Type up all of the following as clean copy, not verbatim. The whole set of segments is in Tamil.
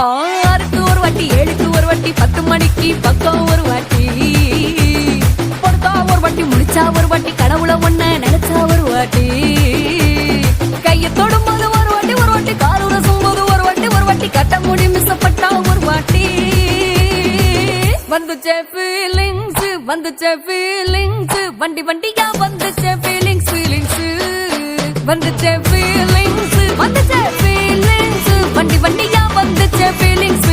ஆறுக்கு ஒரு வாட்டி 7க்கு ஒரு வாட்டி 10 மணிக்கு பக்கம் ஒரு வாட்டி பொறுத்தா ஒரு வாட்டி முடிச்சா ஒரு வாட்டி கடவுளை ஒண்ண நினைச்சா ஒரு வாட்டி கைய தொடும்போது ஒரு வாட்டி காலூர சும்போது ஒரு வாட்டி கட்ட முடி மிஸ்ஸப்பட்டா ஒரு வாட்டி வந்துச்சே ஃபீலிங்ஸ் வண்டி வண்டியா வந்துச்சே ஃபீலிங்ஸ் வந்துச்சே ஃபீலிங்ஸ் வண்டி வண்டியா வந்துச்சே ஃபீலிங்ஸ்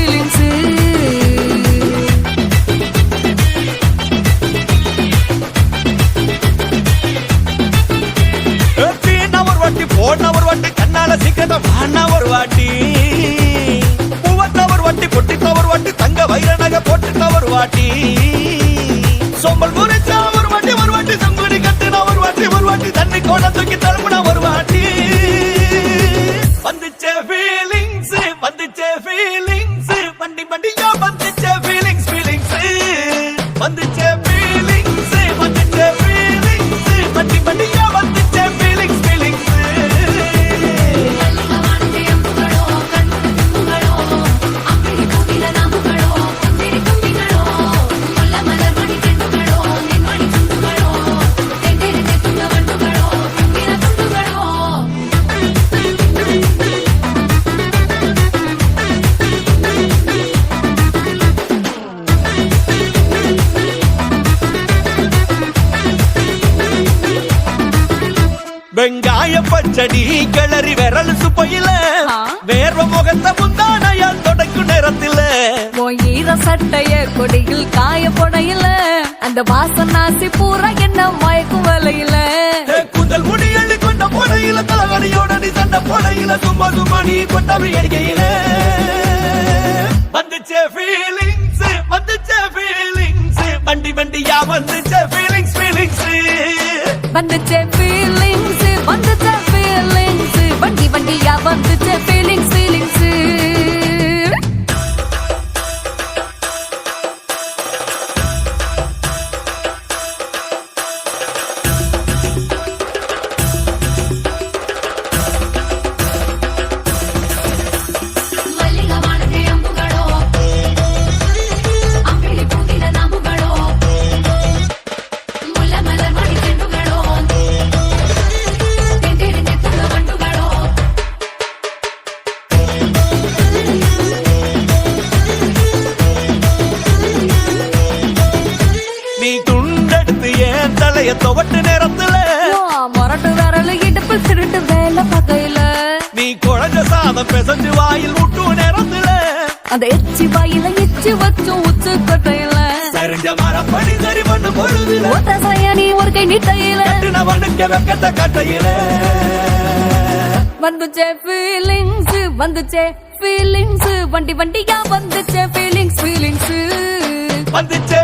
போன ஒரு வாட்டி கண்ணால சிக்கத வாண்ணா ஒரு வாட்டி பூவத்த ஒரு வாட்டி பொட்டித்த ஒரு வாட்டி தங்க வைர நகை போட்டுட்ட ஒரு வாட்டி சோம்பல் முறைச்சா ஒரு வாட்டி சங்குடி கட்டுனா ஒரு வாட்டி தண்ணி கோட தூக்கி தழுப்புனா ஒரு வாட்டி வந்துச்சே ஃபீலிங்ஸ் வண்டி வண்டியா வந்துச்சே ஃபீலிங்ஸ் வந்துச்சே ஃபீலிங்ஸ் வண்டி வண்டியா வந்துச்சே ஃபீலிங்ஸ் வெங்காய பச்சடி கிளறி விரல் சுப்பையில வேர்வ முகத்த முந்தானையா தொடக்கும் நேரத்தில ஈர சட்டைய கொடியில் காய பொடையில அந்த வாசனாசி பூரா என்ன மயக்கும் வலையில கூந்தல் முடியள்ளி கொண்ட பொடையில தலவடியோட நீ சண்ட பொடையில சும்மா நீ கொண்டவை அடிக்கையில வந்துச்சே ஃபீலிங்ஸ் வண்டி வண்டியா வந்துச்சே ஃபீலிங்ஸ் வந்துச்சே ஃபீலிங்ஸ் வண்டி வண்டியா வந்துச்சே ஃபீலிங்ஸ் துவட்டு நேரத்துல மொரட்டு விரல் இடுப்பு திருட்டு வேலை பகையில நீ குழஞ்ச சாதம் பெசஞ்சு வாயில் விட்டு நேரத்துல அந்த எச்சி வாயில எச்சி வச்சும் உச்சு கொட்டையில சரிஞ்ச மரப்படி சரி பண்ணு பொழுதுல ஓட்ட சாயானி ஒரு கை நீட்டையில கட்டுனவனுக்கு வெக்கத்த கட்டையில வந்துச்சே ஃபீலிங்ஸ் வண்டி வண்டியா வந்துச்சே ஃபீலிங்ஸ் வந்துச்சே